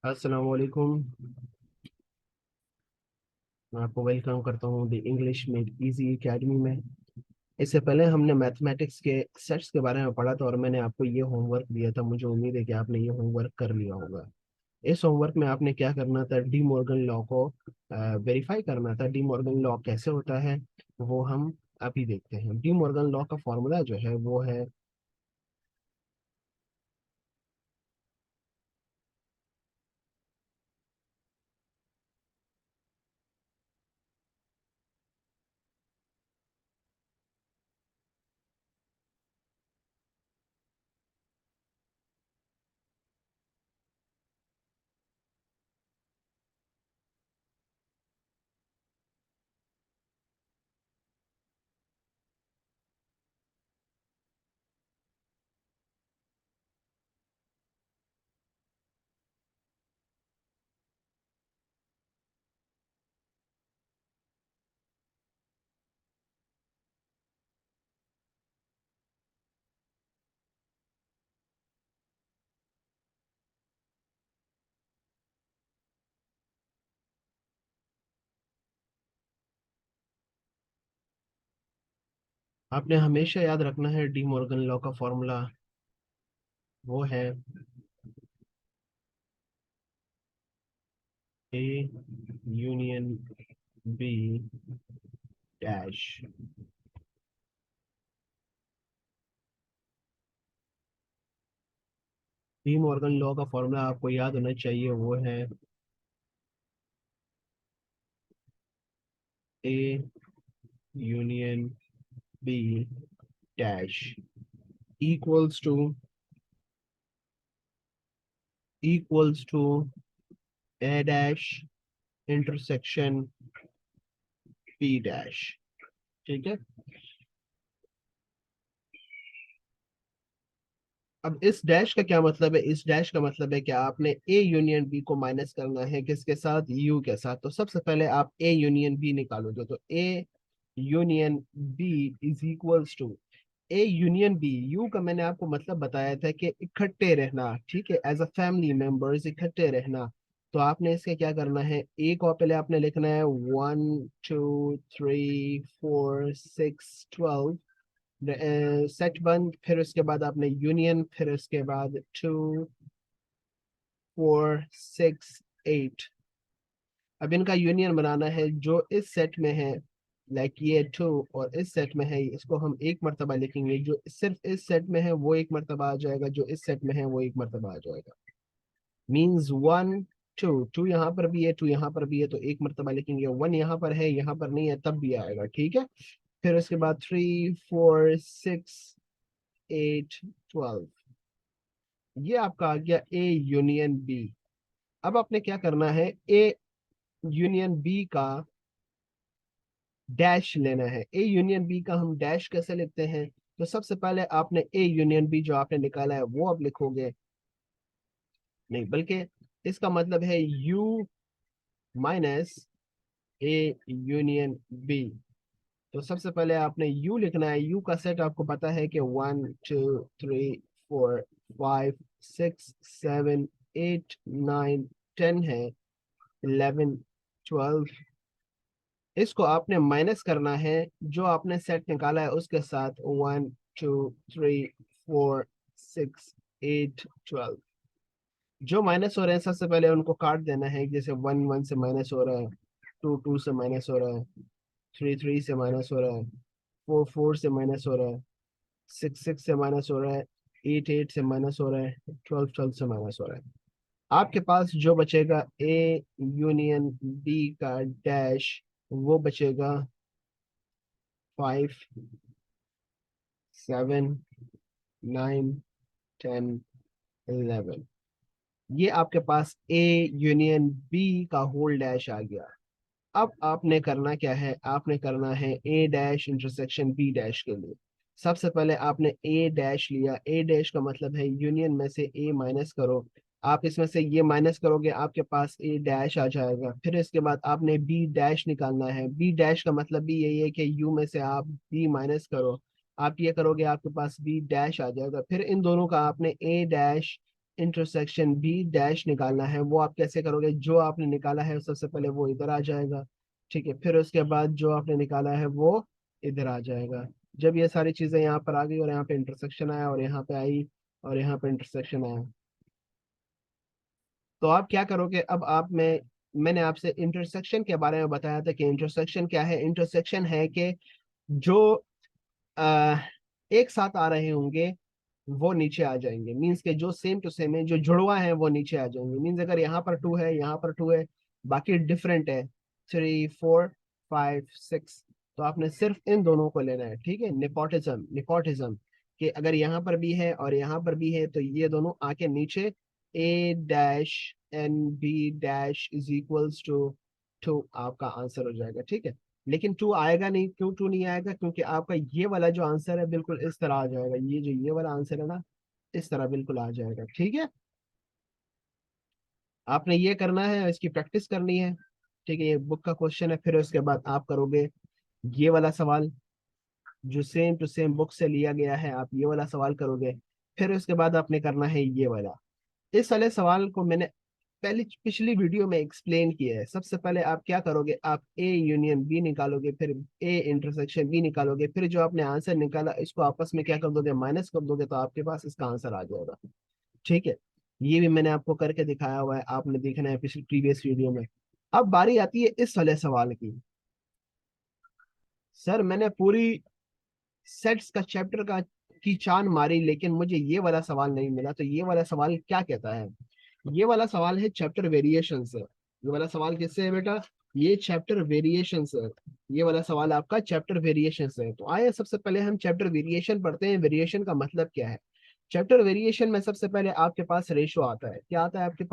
अस्सलाम वालेकुम। मैं आपको वेलकम करता हूँ the English made easy academy में। इससे पहले हमने मैथमेटिक्स के सेट्स के बारे में पढ़ा था और मैंने आपको ये होमवर्क दिया था। मुझे उम्मीद है कि आपने ये होमवर्क कर लिया होगा। इस होमवर्क में आपने क्या करना था, डी मॉर्गन लॉ को वेरीफाई करना था। डी मॉर्गन लॉ कैसे होता है वो हम अभी देखते हैं। डी मॉर्गन लॉ का फॉर्मूला जो है वो है आपने हमेशा याद रखना है डी मॉर्गन लॉ का फॉर्मूला वो है A union B dash. De Morgan law का फॉर्मूला आपको याद होना चाहिए वो है A union B dash equals to equals to A dash intersection B dash. ठीक है। अब इस डैश का क्या मतलब है? इस डैश का मतलब है कि आपने ए यूनियन बी को माइनस करना है किसके साथ? यू के साथ। तो सबसे पहले आप ए यूनियन बी निकालोगे तो A union B is equals to A union B. U का मैंने आपको मतलब बताया था कि इकट्ठे रहना, ठीक है, एज अ फैमिली मेंबर्स इकट्ठे रहना। तो आपने इसके क्या करना है, ए को पहले आपने लिखना है 1 2 3 4 6 12 सेट बंद, फिर उसके बाद आपने यूनियन, फिर उसके बाद 2 4 6 8। अब इनका यूनियन बनाना है जो इस सेट में है, लाइक ये टू और इस सेट में है, इसको हम एक मर्तबा लिखेंगे। जो सिर्फ इस सेट में है वो एक मर्तबा आ जाएगा, जो इस सेट में है वो एक मर्तबा आ जाएगा। मीन्स 1 2, टू यहाँ पर भी है, टू यहाँ पर भी है, तो एक मर्तबा लिखेंगे। वन यहाँ पर है, यहाँ पर नहीं है, तब भी आएगा, ठीक है। फिर उसके बाद 3 4 6 8 12। ये आपका आ गया ए यूनियन बी। अब आपने क्या करना है, ए यूनियन बी का डैश लेना है। ए यूनियन बी का हम डैश कैसे लिखते हैं? तो सबसे पहले आपने ए यूनियन बी जो आपने निकाला है वो अब लिखोगे, नहीं बल्कि इसका मतलब है U minus A union B. तो सबसे पहले आपने यू लिखना है। यू का सेट आपको पता है कि 1 2 3 4 5 6 7 8 9 10 है, 11 12। इसको आपने माइनस करना है जो आपने सेट निकाला है उसके साथ, 1 2 3 4 6 8 12। जो माइनस हो रहे हैं सबसे पहले उनको काट देना है। जैसे 1 1 से माइनस हो रहा है, 2 2 से माइनस हो रहा है, 3 3 से माइनस हो रहा है, 4 4 से माइनस हो रहा है, 6 6 से माइनस हो रहा है, 8 8 से माइनस हो रहा है, 12 12 से माइनस हो रहा है। आपके पास जो बचेगा ए यूनियन बी का डैश, वो बचेगा 5 7 9 10 11। ये आपके पास ए यूनियन बी का होल डैश आ गया। अब आपने करना क्या है, आपने करना है ए डैश इंटरसेक्शन बी डैश के लिए। सबसे पहले आपने ए डैश लिया। ए डैश का मतलब है यूनियन में से ए माइनस करो। आप इसमें से ये माइनस करोगे, आपके पास ए डैश आ जाएगा। फिर इसके बाद आपने बी डैश निकालना है। बी डैश का मतलब भी यही है कि यू में से आप बी माइनस करो। आप ये करोगे आपके पास बी डैश आ जाएगा। फिर इन दोनों का आपने ए डैश इंटरसेक्शन बी डैश निकालना है, वो आप कैसे करोगे? जो आपने निकाला है सबसे पहले वो इधर आ जाएगा, ठीक है, फिर उसके बाद जो आपने निकाला है वो इधर आ जाएगा। जब ये सारी चीजें यहाँ पर आ गई और यहाँ पे इंटरसेक्शन आया और यहाँ पे आई और यहाँ पे इंटरसेक्शन आया, तो आप क्या करोगे? अब मैंने आपसे इंटरसेक्शन के बारे में बताया था कि इंटरसेक्शन क्या है। इंटरसेक्शन है कि जो आ, एक साथ आ रहे होंगे वो नीचे आ जाएंगे, मीन्स के जो सेम टू सेम है, जो जुड़वा है वो नीचे आ जाएंगे। मीन्स अगर यहाँ पर 2 है, यहाँ पर 2 है, बाकी डिफरेंट है, 3 4 5 6, तो आपने सिर्फ इन दोनों को लेना है, ठीक है। निपोटिज्म, निपोटिज्म कि अगर यहाँ पर भी है और यहाँ पर भी है तो ये दोनों आके नीचे A dash N B dash is equals to 2 आपका आंसर हो जाएगा, ठीक है। लेकिन 2 आएगा नहीं, क्यों 2 नहीं आएगा? क्योंकि आपका ये वाला जो आंसर है बिल्कुल इस तरह आ जाएगा, ये जो ये वाला आंसर है ना, इस तरह बिल्कुल आ जाएगा, ठीक है। आपने ये करना है, इसकी प्रैक्टिस करनी है, ठीक है। ये बुक का क्वेश्चन है, फिर उसके बाद आप करोगे ये वाला सवाल जो सेम टू सेम बुक से लिया गया है, आप ये वाला सवाल करोगे। फिर उसके बाद आपने करना है ये वाला। इस वाले सवाल को मैंने पहले पिछली वीडियो में एक्सप्लेन किया है। सबसे पहले आप क्या करोगे? आप ए यूनियन बी निकालोगे, फिर ए इंटरसेक्शन बी निकालोगे, फिर जो आपने आंसर निकाला इसको आपस में क्या कर दोगे? माइनस कर दोगे, तो आपके पास इसका आंसर आ जाएगा, ठीक है। ये भी मैंने आपको करके दिखाया हुआ है, आपने देखना है पिछली प्रीवियस वीडियो में। अब बारी आती है इस वाले सवाल की। सर मैंने पूरी सेट्स का चैप्टर का की चांद मारी, लेकिन मुझे ये वाला सवाल नहीं मिला, तो ये वाला सवाल क्या कहता है? ये वाला सवाल है चैप्टर वेरिएशन से। ये वाला सवाल किससे है बेटा? ये चैप्टर वेरिएशन से। ये वाला सवाल आपका चैप्टर वेरिएशन से है। तो आइए सबसे पहले हम चैप्टर वेरिएशन पढ़ते हैं। वेरिएशन का मतलब क्या है? चैप्टर वेरिएशन में सबसे पहले आपके पास रेशो आता है। क्या आता है आपके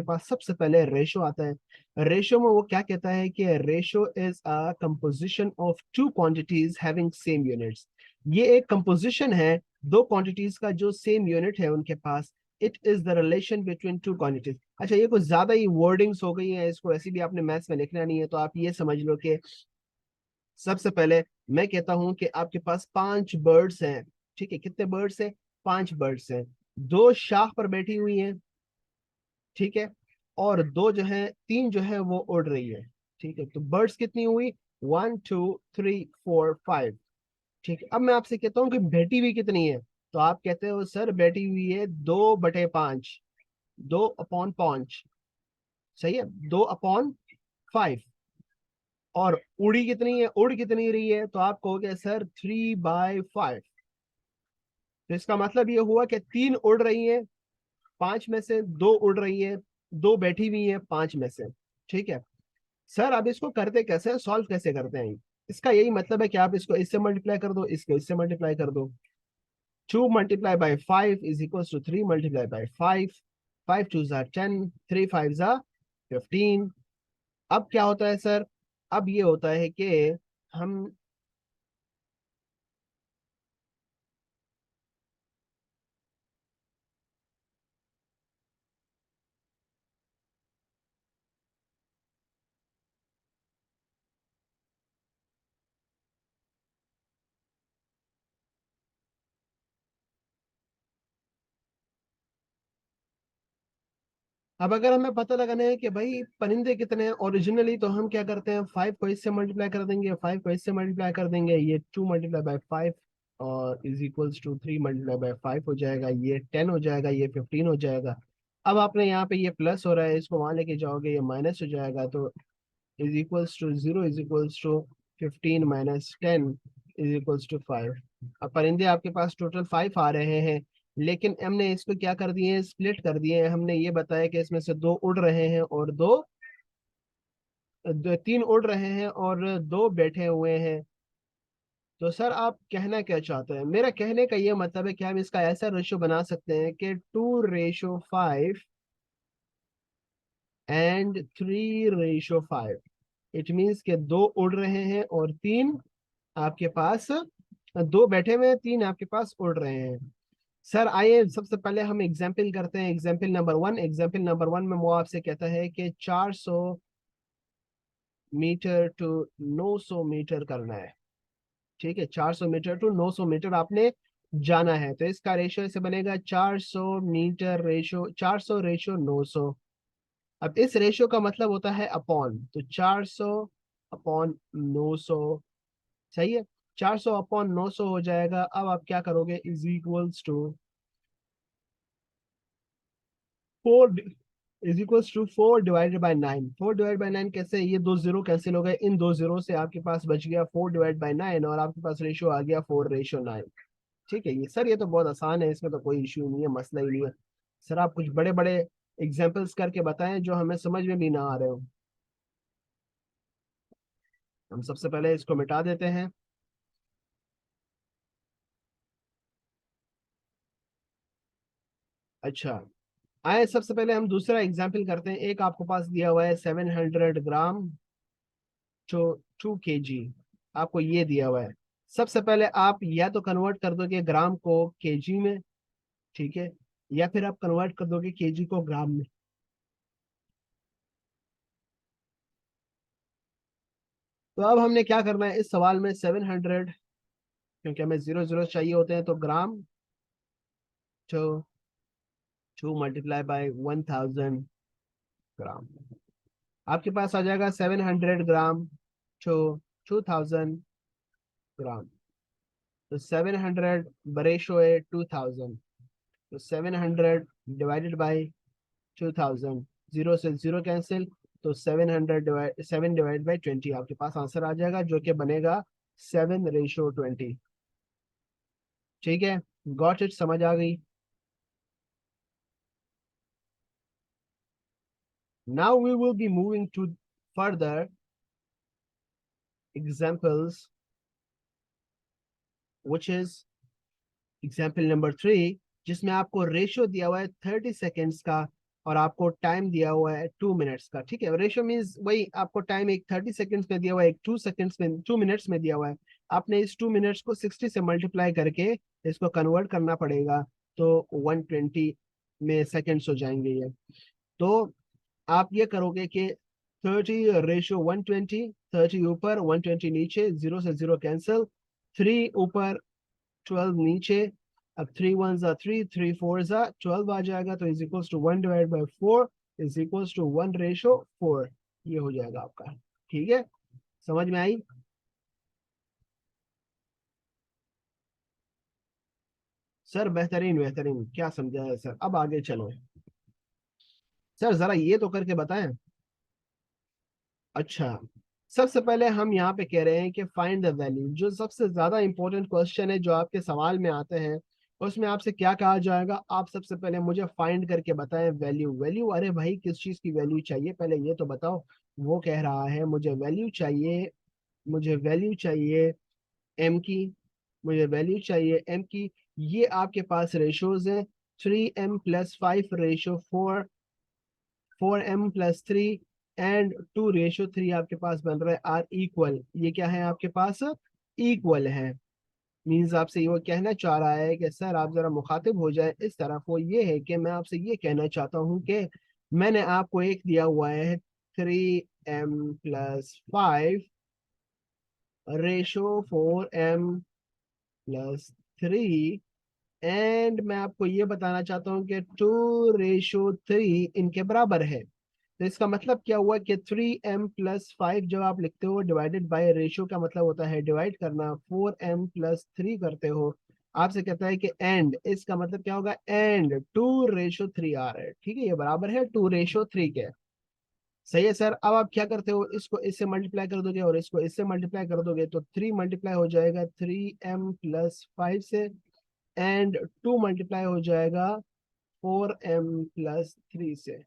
पास सबसे पहले रेशो आता है। रेशो में वो क्या कहता है कि ratio is a composition of two quantities having same units. ये एक कंपोजिशन है दो क्वांटिटीज का जो सेम यूनिट है उनके पास। It is the relation between two quantities. अच्छा, ये कुछ ज्यादा ही वर्डिंग्स हो गई है, इसको ऐसे भी आपने मैथ्स में लिखना नहीं है, तो आप ये समझ लो कि सबसे पहले मैं कहता हूं कि आपके पास 5 बर्ड्स हैं, ठीक है। कितने बर्ड्स हैं? 5 बर्ड्स हैं। दो शाख पर बैठी हुई हैं, ठीक है, और दो जो है, 3 जो है वो उड़ रही है, ठीक है। तो बर्ड्स कितनी हुई? 1 2 3 4 5, ठीक है। अब मैं आपसे कहता हूँ कि बैठी हुई कितनी है? तो आप कहते हो सर बैठी हुई है 2/5, 2/5, सही है, 2/5। और उड़ी कितनी है? उड़ कितनी रही है? तो आप कहोगे सर 3/5। तो इसका मतलब ये हुआ कि 3 उड़ रही है, 5 में से 2 उड़ रही है, 2 बैठी हुई है 5 में से, ठीक है। सर अब इसको करते कैसे हैं, सॉल्व कैसे करते हैं? इसका यही मतलब है कि आप इसको इससे मल्टीप्लाई कर दो, इसको इससे मल्टीप्लाई कर दो। 2 × 5 इज इक्वल टू 3 × 5, 5 2 * 10, 3 5 = 15। अब क्या होता है सर? अब ये होता है कि हम अब अगर हमें पता लगाना है कि भाई परिंदे कितने हैं ओरिजिनली, तो हम क्या करते हैं? 5 को इससे मल्टीप्लाई कर देंगे, 5 को इससे मल्टीप्लाई कर देंगे, ये 2 × 5 और इज इक्वल्स टू 3 × 5 हो जाएगा, ये 10 हो जाएगा, ये 15 हो जाएगा। अब आपने यहाँ पे ये प्लस हो रहा है, इसको वहां लेके जाओगे ये माइनस हो जाएगा, तो is equals to 0 is equals to 15 - 10 is equals to 5। अब परिंदे आपके पास टोटल 5 आ रहे हैं, लेकिन हमने इसको क्या कर दिए? स्प्लिट कर दिए हैं। हमने ये बताया कि इसमें से 2 उड़ रहे हैं और 3 उड़ रहे हैं और 2 बैठे हुए हैं। तो सर आप कहना क्या चाहते हैं? मेरा कहने का ये मतलब है कि हम इसका ऐसा रेशो बना सकते हैं कि 2:5 एंड 3:5। इट मीन्स के 2 उड़ रहे हैं और 3 आपके पास, 2 बैठे हुए हैं, 3 आपके पास उड़ रहे हैं। सर आइए सबसे पहले हम एग्जाम्पल करते हैं। एग्जाम्पल नंबर वन में वो आपसे कहता है कि 400 मीटर टू 900 मीटर करना है, ठीक है। 400 मीटर टू 900 मीटर आपने जाना है, तो इसका रेशियो ऐसे बनेगा 400 मीटर रेशियो 400 रेशियो 900। अब इस रेशियो का मतलब होता है अपॉन, तो 400 अपॉन 900। सही है, 400 अपॉन 900 हो जाएगा। अब आप क्या करोगे, is equals to 4, is equals to 4 divided by 9। 4 divide by 9 कैसे, ये दो जीरो कैंसिल हो गए, इन दो जीरो से आपके पास बच गया 4 डिवाइड बाई 9 और आपके पास रेशियो आ गया 4:9। ठीक है, ये सर ये तो बहुत आसान है, इसमें तो कोई इश्यू नहीं है, मसला ही नहीं है। सर आप कुछ बड़े बड़े एग्जाम्पल्स करके बताएं जो हमें समझ में भी ना आ रहे हो। हम सबसे पहले इसको मिटा देते हैं। अच्छा, आए सबसे पहले हम दूसरा एग्जाम्पल करते हैं। एक आपको पास दिया हुआ है 700 ग्राम, जो 2 kg आपको ये दिया हुआ है। सबसे पहले आप या तो कन्वर्ट कर दोगे ग्राम को केजी में, ठीक है, या फिर आप कन्वर्ट कर दोगे केजी को ग्राम में। तो अब हमने क्या करना है इस सवाल में, 700, क्योंकि हमें जीरो जीरो चाहिए होते हैं, तो ग्राम टू 2 × 1000 ग्राम। आपके पास आ जाएगा 700 ग्राम टू 2000 ग्राम। तो 700 बरेशो है 2000, तो 700 डिवाइडेड बाई 2000, जीरो से जीरो कैंसिल, तो 7 डिवाइड बाई 20 आपके पास आंसर आ जाएगा, जो कि बनेगा 7:20। ठीक है, गॉट इट, समझ आ गई। Now we will be moving to further examples, which is example number 3, जिसमें आपको रेशियो दिया हुआ है 30 सेकेंड्स का और आपको टाइम दिया हुआ है 2 मिनट्स का। ठीक है, रेशियो मीन्स वही, आपको टाइम एक 30 सेकेंड्स में दिया हुआ है, एक 2 सेकेंड्स में, 2 मिनट्स में दिया हुआ है। आपने इस 2 मिनट्स को 60 से मल्टीप्लाई करके इसको कन्वर्ट करना पड़ेगा, तो 120 में सेकेंड्स हो जाएंगे ये। तो आप ये करोगे कि 30:120, 30 ऊपर 120 नीचे, जीरो से जीरो कैंसिल, 3 ऊपर 12 नीचे। अब 3 1 3, 3 4 12 आ जाएगा, तो is equals to 1/4 is equals to 1:4। ये हो जाएगा आपका। ठीक है, समझ में आई। सर बेहतरीन बेहतरीन, क्या समझा है सर, अब आगे चलो। सर जरा ये तो करके बताएं। अच्छा, सबसे पहले हम यहाँ पे कह रहे हैं कि फाइंड द वैल्यू, जो सबसे ज्यादा इंपॉर्टेंट क्वेश्चन है जो आपके सवाल में आते हैं, उसमें आपसे क्या कहा जाएगा, आप सबसे पहले मुझे फाइंड करके बताएं वैल्यू। वैल्यू, अरे भाई किस चीज की वैल्यू चाहिए पहले ये तो बताओ। वो कह रहा है मुझे वैल्यू चाहिए, मुझे वैल्यू चाहिए एम की, मुझे वैल्यू चाहिए एम की। ये आपके पास रेशोज है, 3m+5:4, 4m+3 एंड 2:3 आपके पास बन रहा है आर इक्वल। ये क्या है आपके पास, इक्वल है। मीन्स आपसे ये वो कहना चाह रहा है कि सर आप जरा मुखातिब हो जाए इस तरफ, वो ये है कि मैं आपसे ये कहना चाहता हूँ कि मैंने आपको एक दिया हुआ है 3m+5 रेशो 4m+3, एंड मैं आपको ये बताना चाहता हूँ कि 2:3 इनके बराबर है। तो इसका मतलब क्या हुआ कि 3m+5 जब आप लिखते हो डिवाइडेड बाय रेशियो का मतलब होता है डिवाइड करना, 4m+3 करते हो, आपसे कहता है कि एंड, इसका मतलब क्या होगा, एंड 2:3 आ रहा है। ठीक है, ये बराबर है 2:3 के। सही है सर। अब आप क्या करते हो, इसको इससे मल्टीप्लाई कर दोगे और इसको इससे मल्टीप्लाई कर दोगे, तो 3 मल्टीप्लाई हो जाएगा 3m+5 से, एंड 2 मल्टीप्लाई हो जाएगा 4m+3 से।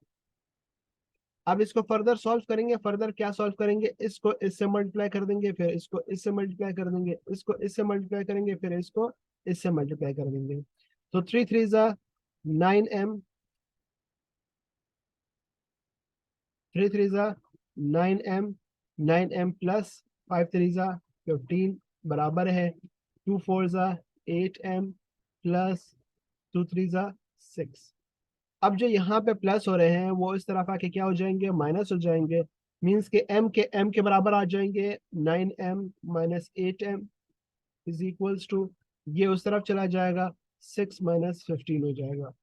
अब इसको फर्दर सॉल्व करेंगे, फर्दर क्या सॉल्व करेंगे, इसको इससे मल्टीप्लाई कर देंगे, फिर इसको इससे मल्टीप्लाई कर देंगे, इसको इससे मल्टीप्लाई करेंगे, फिर इसको इससे मल्टीप्लाई कर देंगे। तो 3 3 9m, 3 3 9m, 9m+5 3 15 बराबर है 2 4 8m +2 3 6। अब जो यहाँ पे प्लस हो रहे हैं वो इस तरफ आके क्या हो जाएंगे, माइनस हो जाएंगे। मीन्स के m के बराबर आ जाएंगे, 9m - 8m is equals to ये उस तरफ चला जाएगा, 6 - 15 हो जाएगा।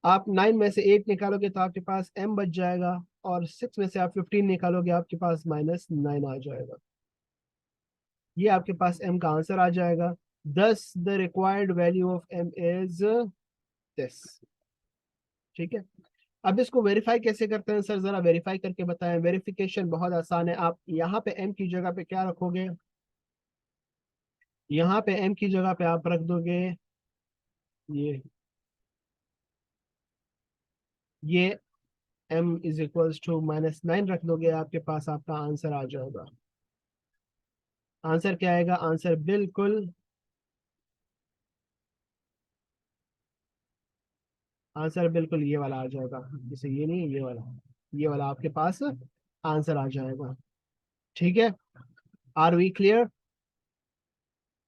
आप 9 में से 8 निकालोगे तो आपके पास m बच जाएगा, और 6 में से आप 15 निकालोगे आपके पास -9 आ जाएगा। ये आपके पास m का आंसर आ जाएगा। दस the required value of m is this. ठीक है। अब इसको वेरीफाई कैसे करते हैं सर, जरा वेरीफाई करके बताएं। वेरिफिकेशन बहुत आसान है। आप यहाँ पे m की जगह पे क्या रखोगे, यहाँ पे m की जगह पे आप रख दोगे ये ये m -9 रख दोगे, आपके पास आपका आंसर आ जाएगा। आंसर क्या आएगा, आंसर बिल्कुल, आंसर बिल्कुल ये वाला आ जाएगा। जैसे ये नहीं है, ये वाला आपके पास आंसर आ जाएगा। ठीक है। Are we clear?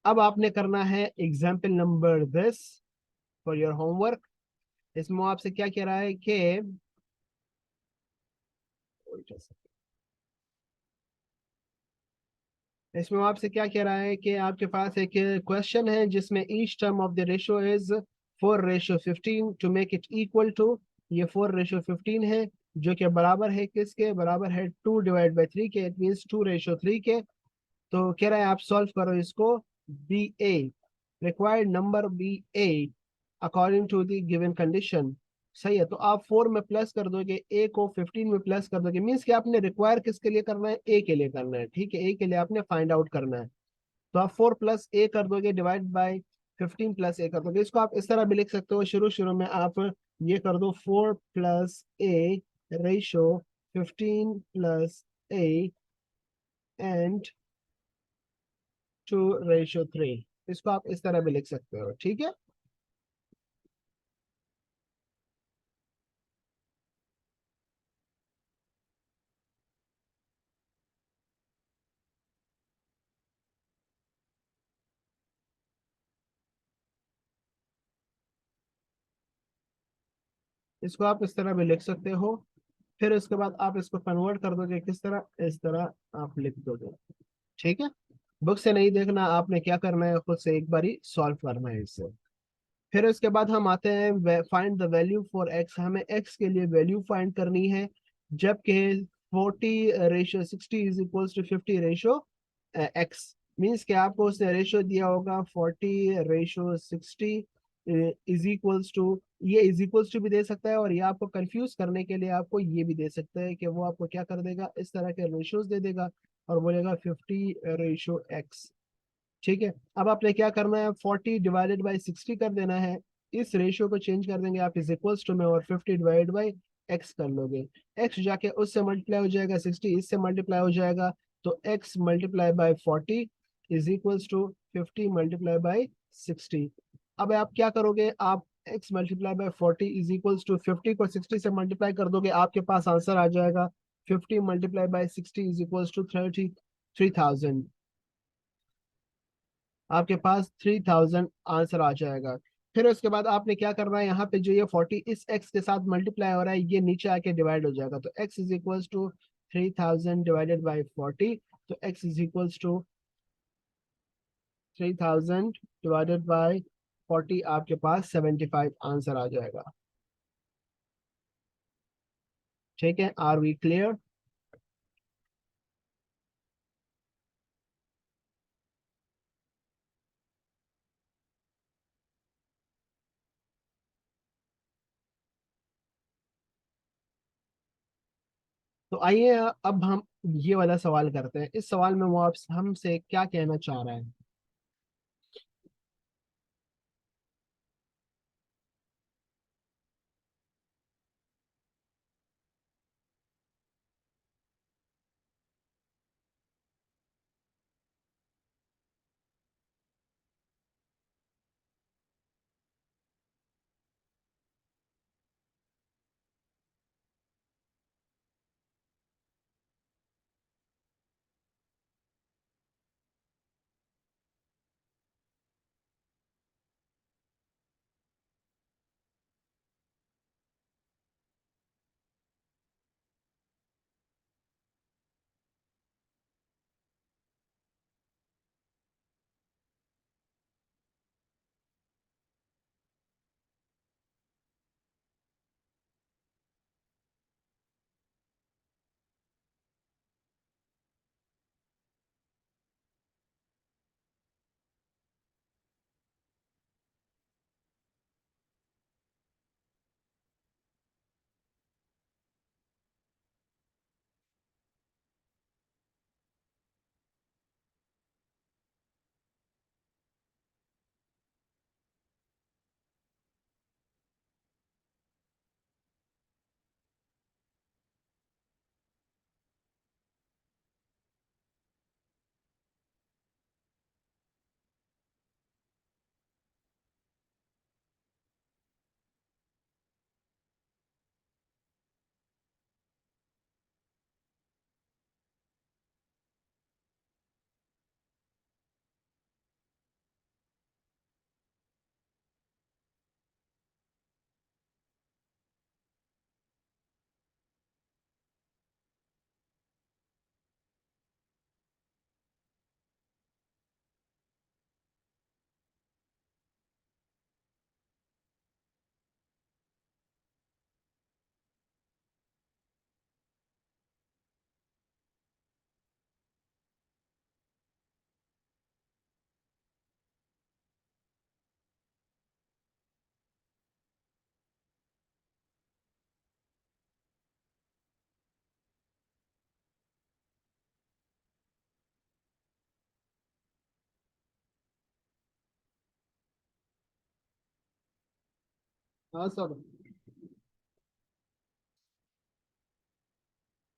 अब आपने करना है example number this for your homework. इसमें वो आपसे क्या कह रहा है कि इसमें वो आपसे क्या कह रहा है कि आपके पास एक क्वेश्चन है जिसमें each term of the ratio is 4:15 to make it equal to, ये 4:15 है, जो कि बराबर है किसके, बराबर है 2/3 के, इट मीन्स 2:3 के। तो कह रहा है आप सॉल्व करो इसको। Be a, required number be a according to the given condition. सही है, तो आप 4 में प्लस कर दोगे, ए को 15 में प्लस कर दोगे, मीन्स कि आपने रिक्वायर किसके लिए करना है, ए के लिए करना है। ठीक है, ए के लिए आपने फाइंड आउट करना है। तो आप 4 प्लस ए कर दोगे डिवाइड बाई 15 प्लस ए कर दोगे। इसको आप इस तरह भी लिख सकते हो, शुरू शुरू में आप ये कर दो 4 + a रेशो 15 + a एंड 2:3। इसको आप इस तरह भी लिख सकते हो। ठीक है। इसको आप इस तरह भी लिख सकते हो। फिर उसके बाद आप इसको कन्वर्ट कर दोगे किस तरह, इस तरह आप लिख दोगे। ठीक है। बुक से नहीं देखना, आपने क्या करना है, खुद से एक बारी सॉल्व करना है इससे। फिर उसके बाद हम आते हैं find the value for x. हमें एक्स के लिए वैल्यू फाइंड करनी है, जबकि 40:60 = 50 रेशो एक्स। मीन्स कि आपको उसने रेशो दिया होगा 40:60 इज इक्वल्स टू, ये इज इक्वल्स टू भी दे सकता है, और ये आपको कंफ्यूज करने के लिए आपको ये भी दे सकता है कि वो आपको क्या कर देगा, इस तरह के रेशोज दे देगा और बोलेगा 50:x। ठीक है। अब आपने क्या करना है, 40/60 कर देना है। इस रेशियो को चेंज कर देंगे आप इज इक्वल्स टू में, और 50/x कर लोगे। x जाके उससे मल्टीप्लाई हो जाएगा, 60 इससे मल्टीप्लाई हो जाएगा, तो x × 40 इज इक्वल्स टू 50 × 60। अब आप क्या करोगे, आप x × 40 इज इक्वल्स टू 50 को 60 से मल्टीप्लाई कर दोगे, आपके पास आंसर आ जाएगा 50 × 60 इज इक्वल्स टू 3000। आपके पास 3000 आंसर आ जाएगा। फिर उसके बाद आपने क्या करना है, यहाँ पे जो ये 40 इस x के साथ मल्टीप्लाई हो रहा है, ये नीचे आके डिवाइड हो जाएगा, तो x इज इक्वल्स टू 3000/40। तो x इज इक्वल्स टू 3000/40, आपके पास 75 आंसर आ जाएगा। ठीक है, आर वी क्लियर? तो आइए अब हम ये वाला सवाल करते हैं। इस सवाल में वो आप हमसे क्या कहना चाह रहा है। हाँ सर,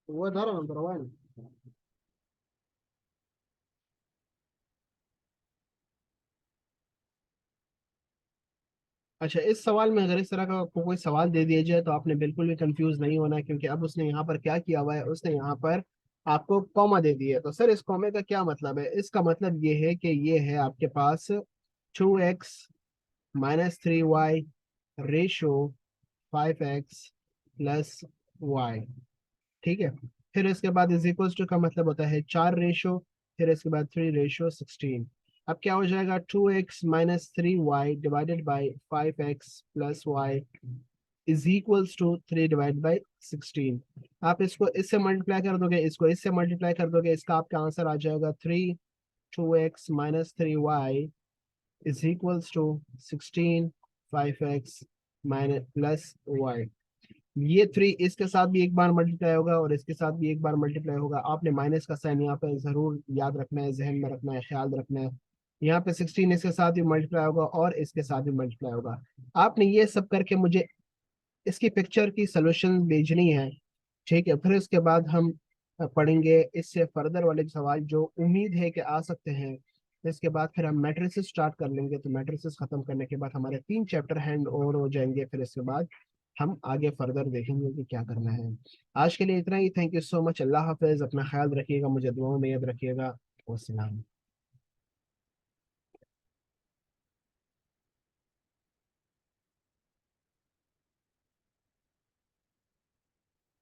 वो धरो नंबर वन। अच्छा, इस सवाल में अगर इस तरह का आपको कोई सवाल दे दिया जाए तो आपने बिल्कुल भी कंफ्यूज नहीं होना है, क्योंकि अब उसने यहाँ पर क्या किया हुआ है, उसने यहाँ पर आपको कॉमा दे दिया है। तो सर इस कॉमे का क्या मतलब है? इसका मतलब ये है कि ये है आपके पास 2x - 3y ratio 5x + y। ठीक है। फिर इसके बाद इज इक्वल्स टू का मतलब होता है 4 रेशो, फिर इसके बाद 3/16। अब क्या हो जाएगा? 2x - 3y divided by 5x + y is equals to 3/16। आप इसको इससे मल्टीप्लाई कर दोगे, इसको इससे मल्टीप्लाई कर दोगे, इसका आपका आंसर आ जाएगा 2x - 3y is equals to 16 5x - + y। ये थ्री इसके साथ भी एक बार मल्टीप्लाई होगा और इसके साथ भी एक बार मल्टीप्लाई होगा। आपने माइनस का साइन यहाँ पे जरूर याद रखना है, जहन में रखना है, ख्याल रखना है। यहाँ पे 16 इसके साथ भी मल्टीप्लाई होगा और इसके साथ भी मल्टीप्लाई होगा। आपने ये सब करके मुझे इसकी पिक्चर की सोल्यूशन भेजनी है। ठीक है, फिर उसके बाद हम पढ़ेंगे इससे फर्दर वाले सवाल जो उम्मीद है कि आ सकते हैं। इसके बाद फिर हम मैट्रिसेस स्टार्ट कर लेंगे, तो मैट्रिसेस खत्म करने के बाद हमारे 3 चैप्टर हैंड ओवर हो जाएंगे। फिर इसके बाद हम आगे फर्दर देखेंगे कि क्या करना है। आज के लिए इतना ही। Thank you so much. अल्लाह हाफिज। अपना ख्याल रखिएगा, मुझे दुआओं में याद रखिएगा। वस्सलाम।